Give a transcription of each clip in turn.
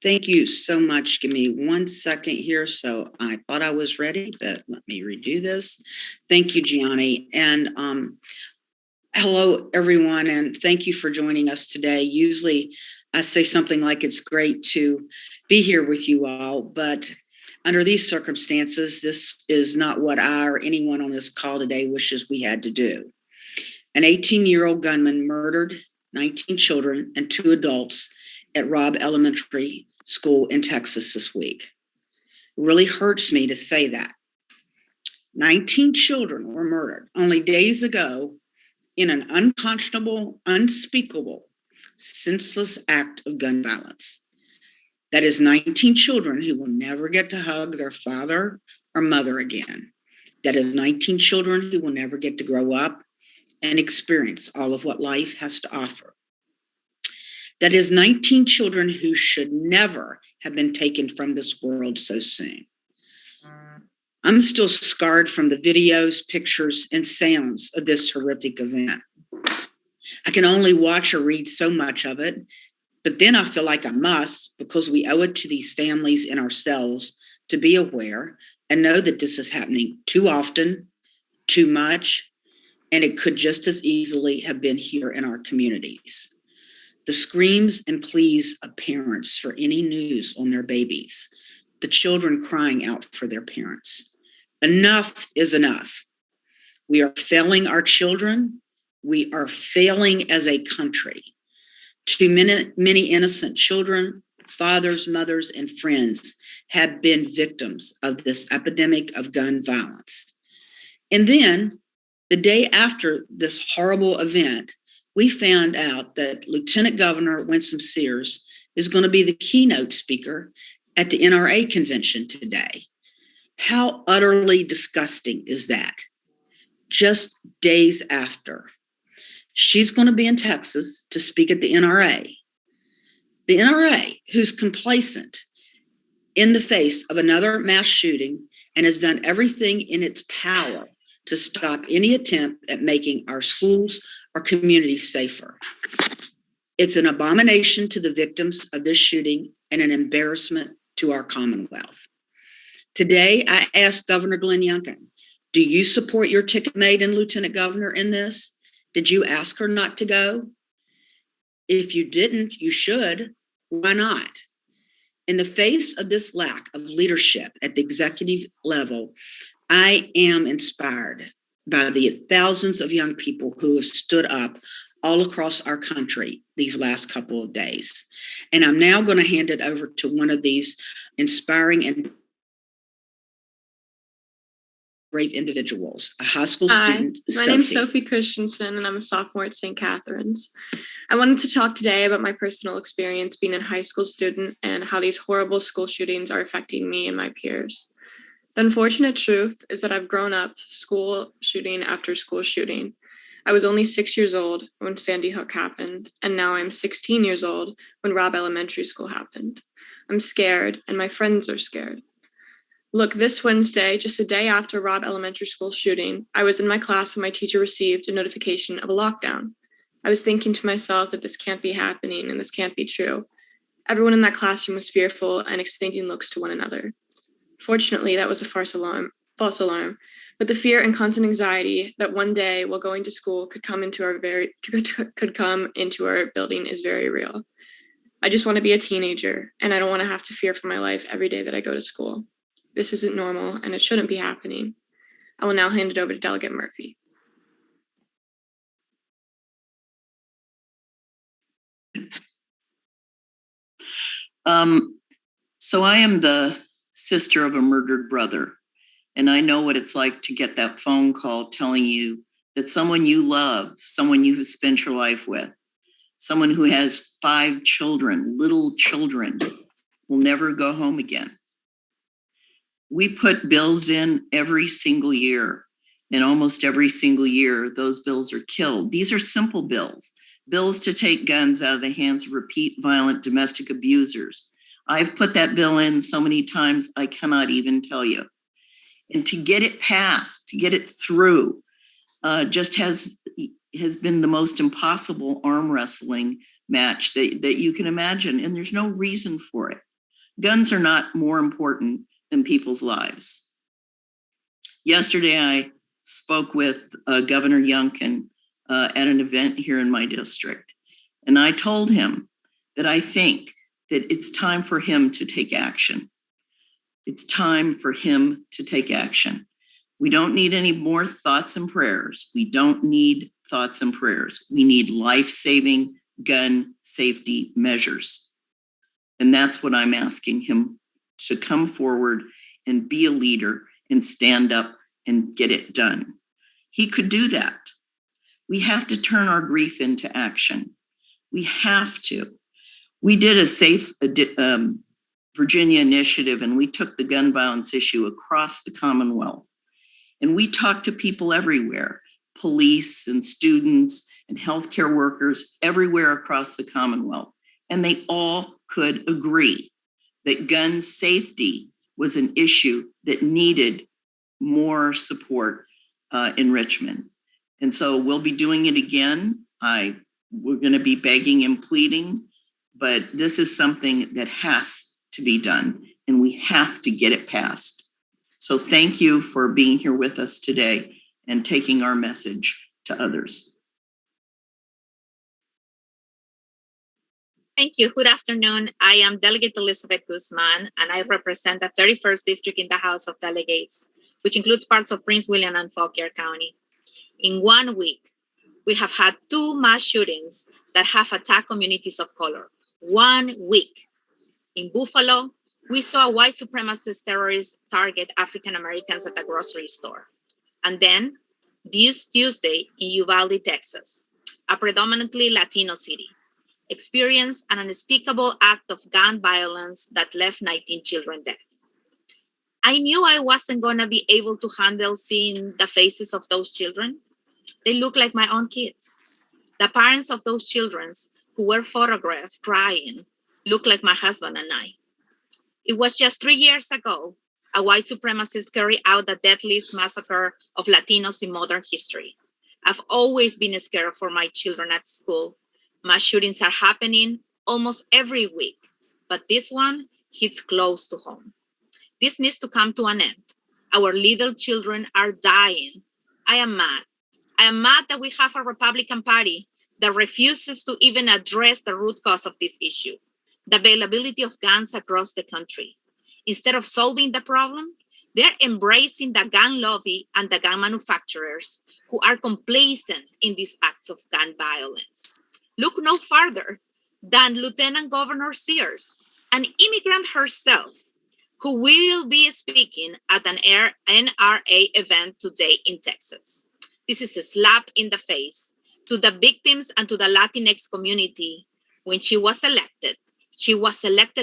Thank you so much. Give me 1 second here. So I thought I was ready, but let me redo this. Thank you, Gianni. And hello, everyone, and thank you for joining us today. Usually I say something like it's great to be here with you all, but under these circumstances, this is not what I or anyone on this call today wishes we had to do. An 18-year-old gunman murdered 19 children and 2 adults at Robb Elementary School in Texas this week. It really hurts me to say that. 19 children were murdered only days ago in an unconscionable, unspeakable, senseless act of gun violence. That is 19 children who will never get to hug their father or mother again. That is 19 children who will never get to grow up and experience all of what life has to offer. That is 19 children who should never have been taken from this world so soon. I'm still scarred from the videos, pictures, and sounds of this horrific event. I can only watch or read so much of it, but then I feel like I must, because we owe it to these families and ourselves to be aware and know that this is happening too often, too much, and it could just as easily have been here in our communities. The screams and pleas of parents for any news on their babies, the children crying out for their parents. Enough is enough. We are failing our children. We are failing as a country. Too many innocent children, fathers, mothers, and friends have been victims of this epidemic of gun violence. And then, the day after this horrible event, we found out that Lieutenant Governor Winsome Sears is going to be the keynote speaker at the NRA convention today. How utterly disgusting is that? Just days after. She's going to be in Texas to speak at the NRA. The NRA, who's complacent in the face of another mass shooting and has done everything in its power to stop any attempt at making our schools or communities safer. It's an abomination to the victims of this shooting and an embarrassment to our Commonwealth. Today, I asked Governor Glenn Youngkin, do you support your ticket mate and Lieutenant Governor in this? Did you ask her not to go? If you didn't, you should. Why not? In the face of this lack of leadership at the executive level, I am inspired by the thousands of young people who have stood up all across our country these last couple of days. And I'm now going to hand it over to one of these inspiring and brave individuals, a high school student, my name's Sophie Christensen, and I'm a sophomore at St. Catherine's. I wanted to talk today about my personal experience being a high school student and how these horrible school shootings are affecting me and my peers. The unfortunate truth is that I've grown up school shooting after school shooting. I was only 6 years old when Sandy Hook happened, and now I'm 16 years old when Robb Elementary School happened. I'm scared, and my friends are scared. Look, this Wednesday, just a day after Robb Elementary School shooting, I was in my class when my teacher received a notification of a lockdown. I was thinking to myself that this can't be happening and this can't be true. Everyone in that classroom was fearful and exchanging looks to one another. Fortunately, that was a false alarm, but the fear and constant anxiety that one day while going to school could come into our building is very real. I just want to be a teenager, and I don't want to have to fear for my life every day that I go to school. This isn't normal, and it shouldn't be happening. I will now hand it over to Delegate Murphy. So I am the sister of a murdered brother, and I know what it's like to get that phone call telling you that someone you love, someone you have spent your life with, someone who has 5 children, little children, will never go home again. We put bills in every single year, and almost every single year, those bills are killed. These are simple bills to take guns out of the hands of repeat violent domestic abusers. I've put that bill in so many times, I cannot even tell you. And to get it passed, to get it through, just has been the most impossible arm wrestling match that you can imagine, and there's no reason for it. Guns are not more important than people's lives. Yesterday, I spoke with Governor Youngkin at an event here in my district, and I told him that I think that it's time for him to take action. It's time for him to take action. We don't need any more thoughts and prayers. We don't need thoughts and prayers. We need life-saving gun safety measures. And that's what I'm asking him, to come forward and be a leader and stand up and get it done. He could do that. We have to turn our grief into action. We have to. We did a Safe Virginia initiative, and we took the gun violence issue across the Commonwealth. And we talked to people everywhere, police and students and healthcare workers everywhere across the Commonwealth. And they all could agree that gun safety was an issue that needed more support in Richmond. And so we'll be doing it again. We're going to be begging and pleading, but this is something that has to be done, and we have to get it passed. So thank you for being here with us today and taking our message to others. Thank you. Good afternoon. I am Delegate Elizabeth Guzman, and I represent the 31st District in the House of Delegates, which includes parts of Prince William and Fauquier County. In 1 week, we have had 2 mass shootings that have attacked communities of color. 1 week. In Buffalo, we saw a white supremacist terrorist target African Americans at a grocery store. And then, this Tuesday in Uvalde, Texas, a predominantly Latino city, experienced an unspeakable act of gun violence that left 19 children dead. I knew I wasn't going to be able to handle seeing the faces of those children. They look like my own kids. The parents of those children who were photographed crying look like my husband and I. It was just 3 years ago, a white supremacist carried out the deadliest massacre of Latinos in modern history. I've always been scared for my children at school. Mass shootings are happening almost every week, but this one hits close to home. This needs to come to an end. Our little children are dying. I am mad. I am mad that we have a Republican Party that refuses to even address the root cause of this issue, the availability of guns across the country. Instead of solving the problem, they're embracing the gun lobby and the gun manufacturers who are complacent in these acts of gun violence. Look no farther than Lieutenant Governor Sears, an immigrant herself, who will be speaking at an NRA event today in Texas. This is a slap in the face to the victims and to the Latinx community. When she was elected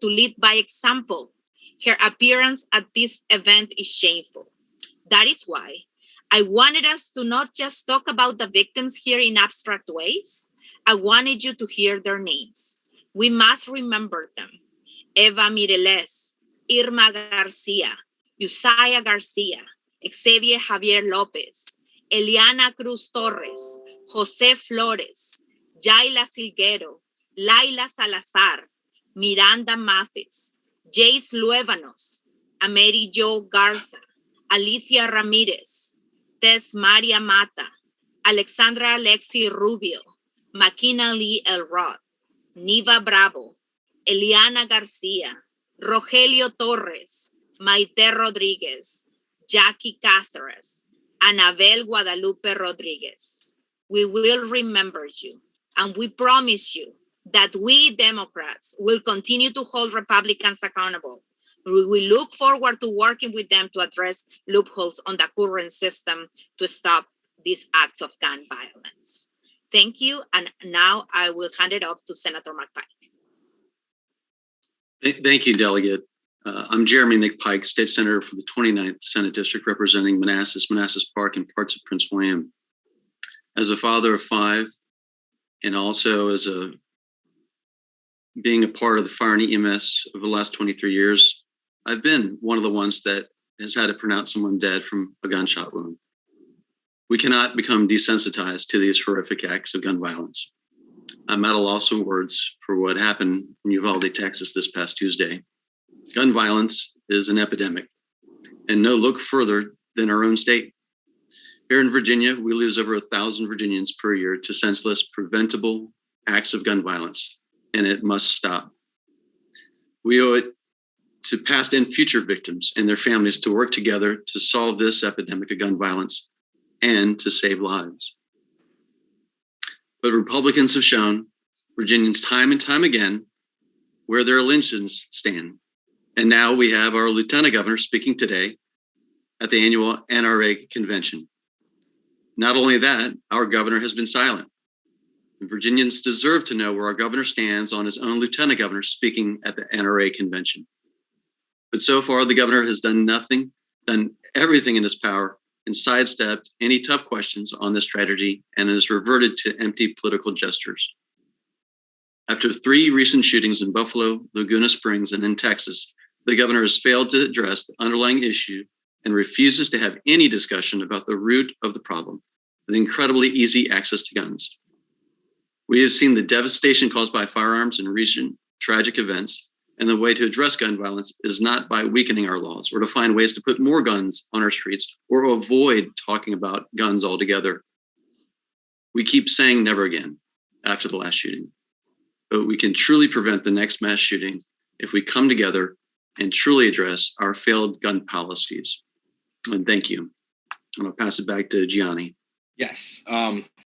to lead by example. Her appearance at this event is shameful. That is why I wanted us to not just talk about the victims here in abstract ways. I wanted you to hear their names. We must remember them. Eva Mireles, Irma Garcia, Uzziah Garcia, Xavier Javier Lopez, Eliana Cruz Torres, Jose Flores, Yaila Silguero, Laila Salazar, Miranda Mathis, Jace Luevanos, Ameri Jo Garza, Alicia Ramirez, Tess Maria Mata, Alexandra Alexi Rubio, Makina Lee Elrod, Niva Bravo, Eliana Garcia, Rogelio Torres, Maite Rodriguez, Jackie Cáceres, Anabel Guadalupe Rodriguez. We will remember you, and we promise you that we Democrats will continue to hold Republicans accountable. We will look forward to working with them to address loopholes on the current system to stop these acts of gun violence. Thank you, and now I will hand it off to Senator McPike. Thank you, Delegate. I'm Jeremy McPike, State Senator for the 29th Senate District, representing Manassas, Manassas Park, and parts of Prince William. As a father of 5, and also as being a part of the fire and EMS over the last 23 years, I've been one of the ones that has had to pronounce someone dead from a gunshot wound. We cannot become desensitized to these horrific acts of gun violence. I'm at a loss of words for what happened in Uvalde, Texas this past Tuesday. Gun violence is an epidemic, and no look further than our own state. Here in Virginia, we lose over 1,000 Virginians per year to senseless, preventable acts of gun violence, and it must stop. We owe it to past and future victims and their families to work together to solve this epidemic of gun violence and to save lives. But Republicans have shown Virginians time and time again where their allegiance stand. And now we have our Lieutenant Governor speaking today at the annual NRA convention. Not only that, our governor has been silent. And Virginians deserve to know where our governor stands on his own Lieutenant Governor speaking at the NRA convention. But so far, the governor has done everything in his power and sidestepped any tough questions on this strategy and has reverted to empty political gestures. After 3 recent shootings in Buffalo, Laguna Springs, and in Texas, the governor has failed to address the underlying issue and refuses to have any discussion about the root of the problem, the incredibly easy access to guns. We have seen the devastation caused by firearms in recent tragic events, and the way to address gun violence is not by weakening our laws or to find ways to put more guns on our streets or avoid talking about guns altogether. We keep saying never again after the last shooting, but we can truly prevent the next mass shooting if we come together and truly address our failed gun policies. And thank you. And I'll pass it back to Gianni. Yes.